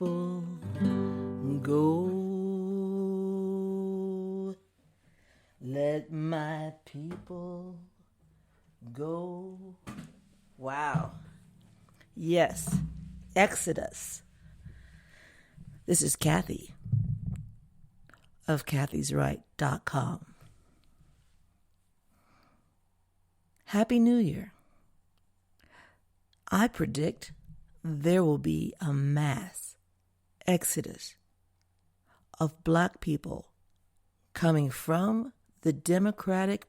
people go. Let my people go. Wow. Yes. Exodus. This is Kathy of kathysright.com. Happy New Year. I predict there will be a mass exodus of black people coming from the Democratic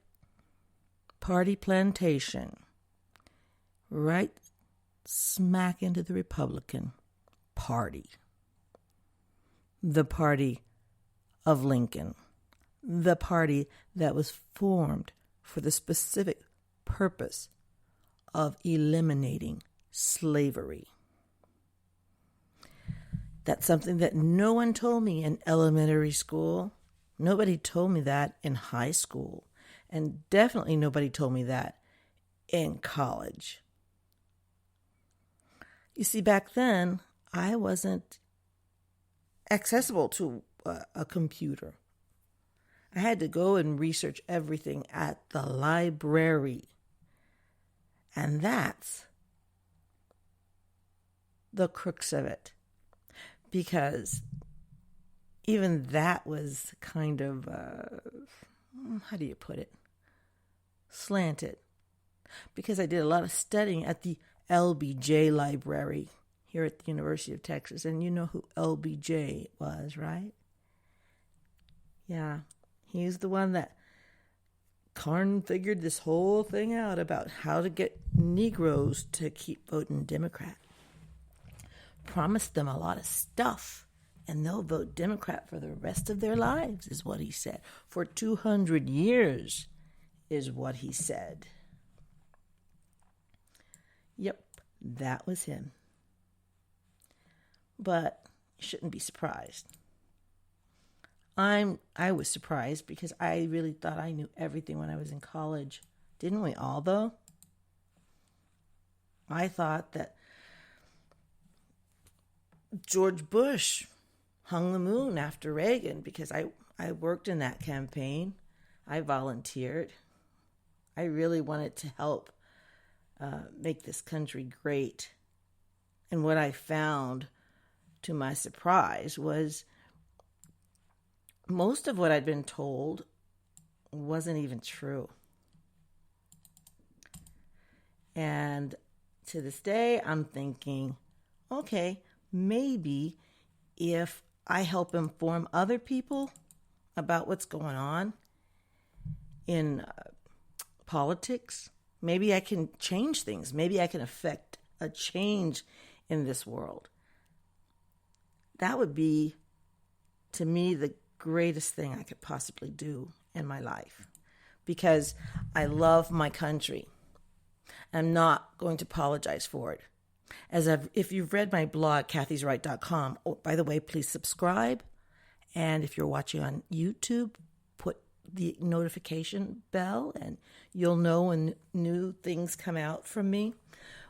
Party plantation right smack into the Republican Party. The party of Lincoln. The party that was formed for the specific purpose of eliminating slavery. That's something that no one told me in elementary school. Nobody told me that in high school. And definitely nobody told me that in college. You see, back then, I wasn't accessible to a computer. I had to go and research everything at the library. And that's the crux of it. Because even that was kind of, how do you put it? Slanted. Because I did a lot of studying at the LBJ library here at the University of Texas. And you know who LBJ was, right? Yeah, he's the one that figured this whole thing out about how to get Negroes to keep voting Democrat. Promised them a lot of stuff, and they'll vote Democrat for the rest of their lives, is what he said. For 200 years, is what he said. Yep, that was him. But you shouldn't be surprised. I was surprised because I really thought I knew everything when I was in college. Didn't we all, though? I thought that George Bush hung the moon after Reagan because I worked in that campaign. I volunteered. I really wanted to help make this country great. And what I found, to my surprise, was most of what I'd been told wasn't even true. And to this day, I'm thinking, okay, maybe if I help inform other people about what's going on in politics, maybe I can change things. Maybe I can affect a change in this world. That would be, to me, the greatest thing I could possibly do in my life, because I love my country. I'm not going to apologize for it. If you've read my blog, kathysright.com, oh, by the way, please subscribe. And if you're watching on YouTube, put the notification bell and you'll know when new things come out from me.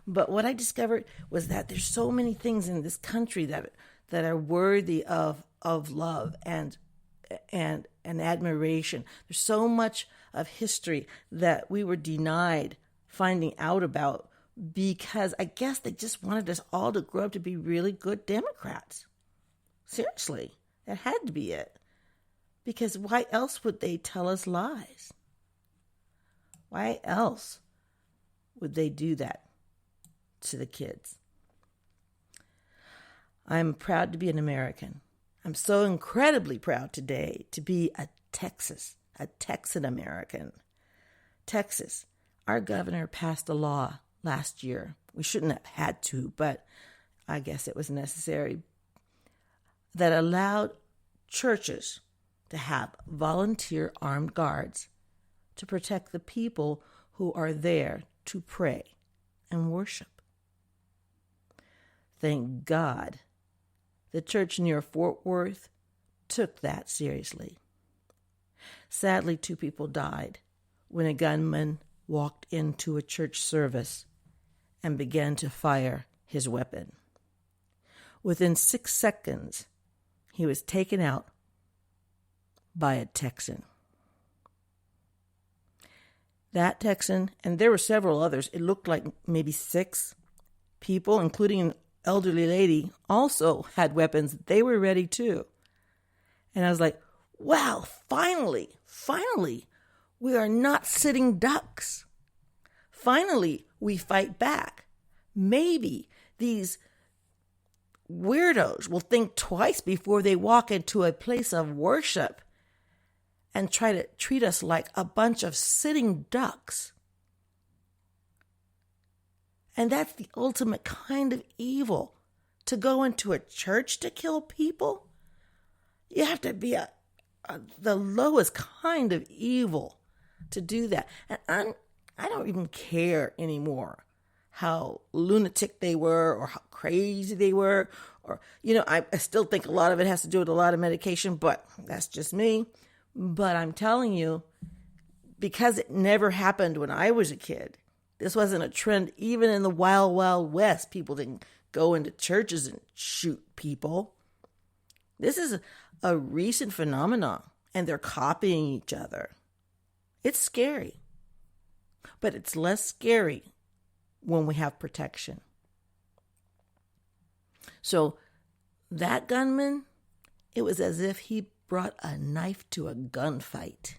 But what I discovered was that there's so many things in this country that are worthy of love and admiration. There's so much of history that we were denied finding out about because I guess they just wanted us all to grow up to be really good Democrats. Seriously, that had to be it. Because why else would they tell us lies? Why else would they do that to the kids? I'm proud to be an American. I'm so incredibly proud today to be a Texan American. Texas, our governor passed a law last year. We shouldn't have had to, but I guess it was necessary, that allowed churches to have volunteer armed guards to protect the people who are there to pray and worship. Thank God the church near Fort Worth took that seriously. Sadly, 2 people died when a gunman walked into a church service and began to fire his weapon. Within 6 seconds, he was taken out by a Texan. That Texan, and there were several others, it looked like maybe 6 people, including an elderly lady, also had weapons. They were ready too. And I was like, wow, finally, we are not sitting ducks. Finally, we fight back. Maybe these weirdos will think twice before they walk into a place of worship and try to treat us like a bunch of sitting ducks. And that's the ultimate kind of evil. To go into a church to kill people? You have to be the lowest kind of evil to do that. And I don't even care anymore how lunatic they were or how crazy they were. Or, I still think a lot of it has to do with a lot of medication, but that's just me. But I'm telling you, because it never happened when I was a kid, this wasn't a trend even in the wild, wild west. People didn't go into churches and shoot people. This is a recent phenomenon, and they're copying each other. It's scary, but it's less scary when we have protection. So that gunman, it was as if he brought a knife to a gunfight,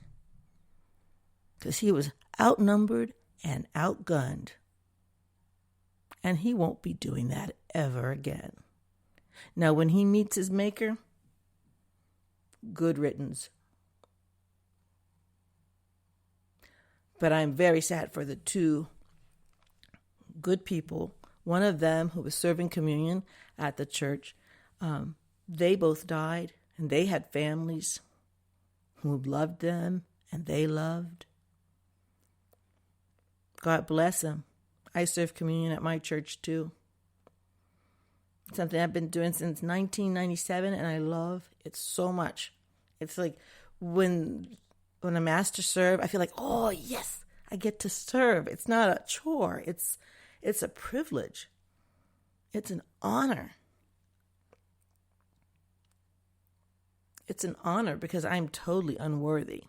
because he was outnumbered and outgunned. And he won't be doing that ever again. Now, when he meets his maker, good riddance. But I'm very sad for the 2 good people. One of them who was serving communion at the church, they both died, and they had families who loved them and they loved. God bless them. I serve communion at my church too. It's something I've been doing since 1997, and I love it so much. It's like when a master serve, I feel like, oh yes, I get to serve. It's not a chore. It's a privilege. It's an honor. It's an honor because I'm totally unworthy.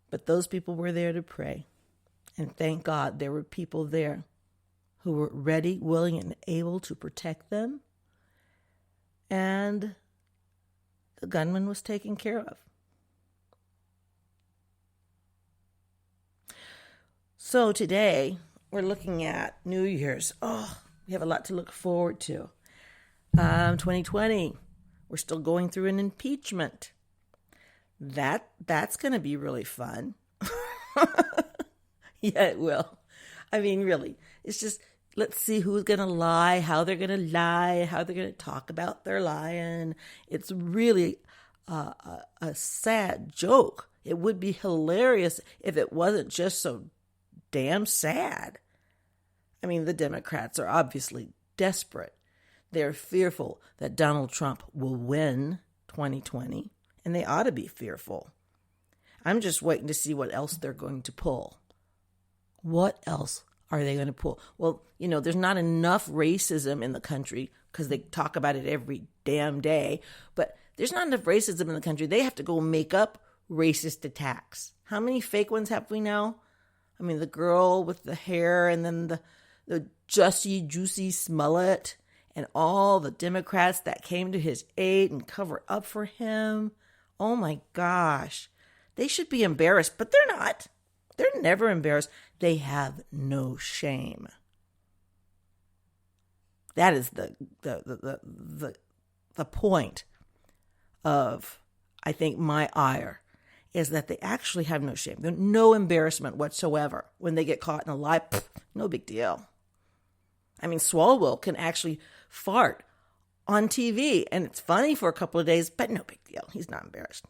But those people were there to pray. And thank God there were people there who were ready, willing, and able to protect them. And the gunman was taken care of. So today, we're looking at New Year's. Oh, we have a lot to look forward to. 2020, we're still going through an impeachment. That's going to be really fun. Yeah, it will. I mean, really, it's just, let's see who's going to lie, how they're going to lie, how they're going to talk about their lying. It's really a sad joke. It would be hilarious if it wasn't just so damn sad. I mean, the Democrats are obviously desperate. They're fearful that Donald Trump will win 2020, and they ought to be fearful. I'm just waiting to see what else they're going to pull. What else are they going to pull? Well, there's not enough racism in the country because they talk about it every damn day, but there's not enough racism in the country. They have to go make up racist attacks. How many fake ones have we now? I mean, the girl with the hair and then the juicy Smollett and all the Democrats that came to his aid and covered up for him. Oh my gosh. They should be embarrassed, but they're not. They're never embarrassed. They have no shame. That is the point of, I think, my ire, is that they actually have no shame. There's no embarrassment whatsoever when they get caught in a lie. No big deal. I mean, Swalwell can actually fart on TV, and it's funny for a couple of days, but no big deal. He's not embarrassed.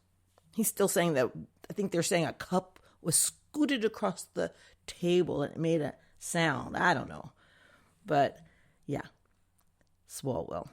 He's still saying that, I think they're saying a cup was scooted across the table and it made a sound. I don't know. But yeah, Swalwell.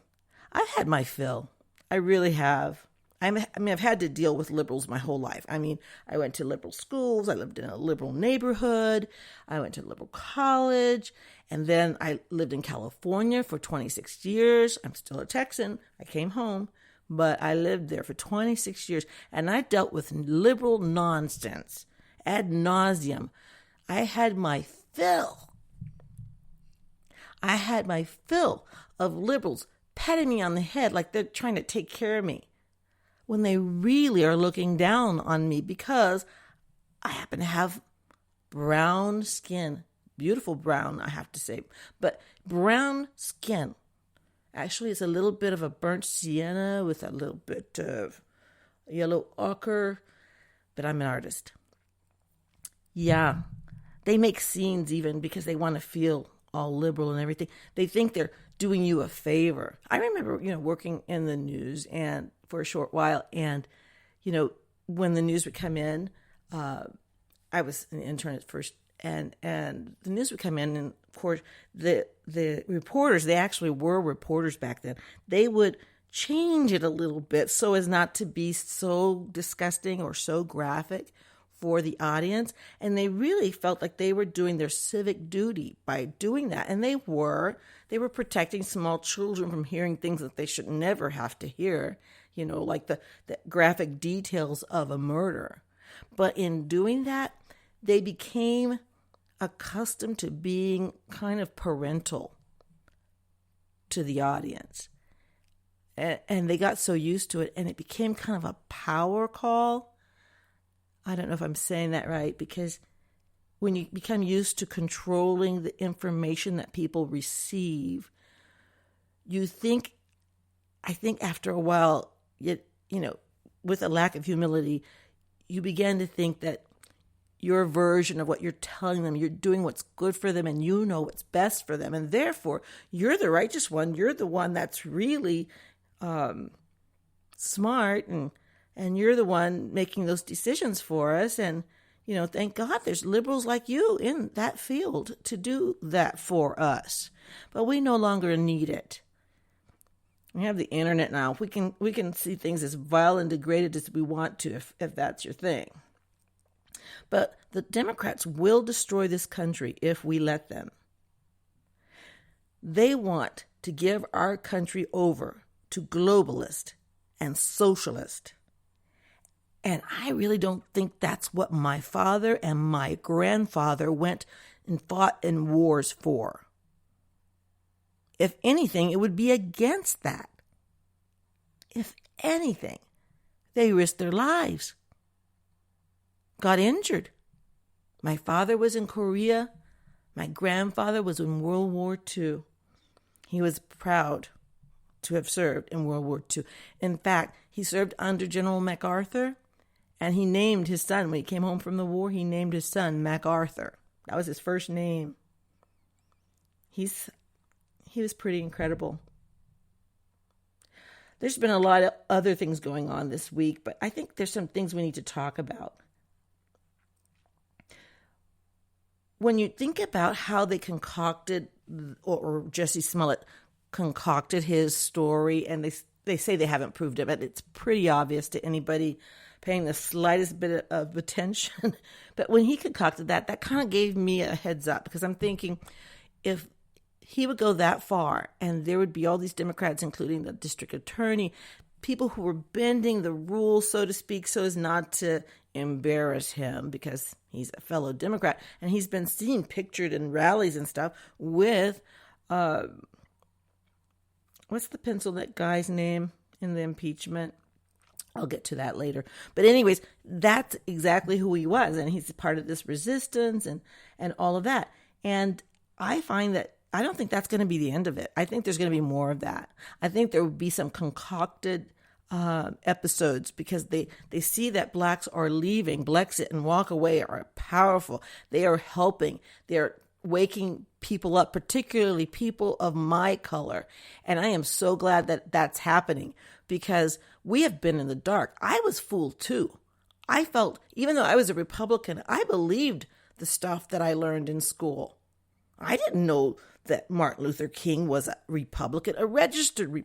I've had my fill. I really have. I've had to deal with liberals my whole life. I mean, I went to liberal schools. I lived in a liberal neighborhood. I went to liberal college. And then I lived in California for 26 years. I'm still a Texan. I came home, but I lived there for 26 years. And I dealt with liberal nonsense ad nauseum. I had my fill. I had my fill of liberals patting me on the head like they're trying to take care of me, when they really are looking down on me because I happen to have brown skin. Beautiful brown, I have to say. But brown skin. Actually, it's a little bit of a burnt sienna with a little bit of yellow ochre. But I'm an artist. Yeah. They make scenes even because they want to feel all liberal and everything. They think they're doing you a favor. I remember, working in the news and for a short while, and when the news would come in, I was an intern at first, and the news would come in, and of course the reporters, they actually were reporters back then, they would change it a little bit so as not to be so disgusting or so graphic for the audience, and they really felt like they were doing their civic duty by doing that, and they were protecting small children from hearing things that they should never have to hear, like the graphic details of a murder. But in doing that, they became accustomed to being kind of parental to the audience, and they got so used to it, and it became kind of a power call. I don't know if I'm saying that right, because when you become used to controlling the information that people receive, I think after a while, with a lack of humility, you begin to think that your version of what you're telling them, you're doing what's good for them, and you know what's best for them, and therefore you're the righteous one. You're the one that's really smart, and you're the one making those decisions for us. And, thank God there's liberals like you in that field to do that for us. But we no longer need it. We have the internet now. We can see things as vile and degraded as we want to, if that's your thing. But the Democrats will destroy this country if we let them. They want to give our country over to globalists and socialists. And I really don't think that's what my father and my grandfather went and fought in wars for. If anything, it would be against that. If anything, they risked their lives, got injured. My father was in Korea. My grandfather was in World War II. He was proud to have served in World War II. In fact, he served under General MacArthur. And he named his son, when he came home from the war, he named his son MacArthur. That was his first name. He was pretty incredible. There's been a lot of other things going on this week, but I think there's some things we need to talk about. When you think about how they concocted, or Jesse Smollett concocted his story, and they say they haven't proved it, but it's pretty obvious to anybody paying the slightest bit of attention. But when he concocted that kind of gave me a heads up, because I'm thinking if he would go that far and there would be all these Democrats, including the district attorney, people who were bending the rules, so to speak, so as not to embarrass him because he's a fellow Democrat. And he's been seen pictured in rallies and stuff with, what's the pencil that guy's name in the impeachment? I'll get to that later. But anyways, that's exactly who he was. And he's part of this resistance and all of that. And I find that I don't think that's going to be the end of it. I think there's going to be more of that. I think there will be some concocted episodes because they see that blacks are leaving. Blexit and Walkaway are powerful. They are helping. They're waking people up, particularly people of my color. And I am so glad that that's happening because we have been in the dark. I was fooled too. I felt, even though I was a Republican, I believed the stuff that I learned in school. I didn't know that Martin Luther King was a Republican, a registered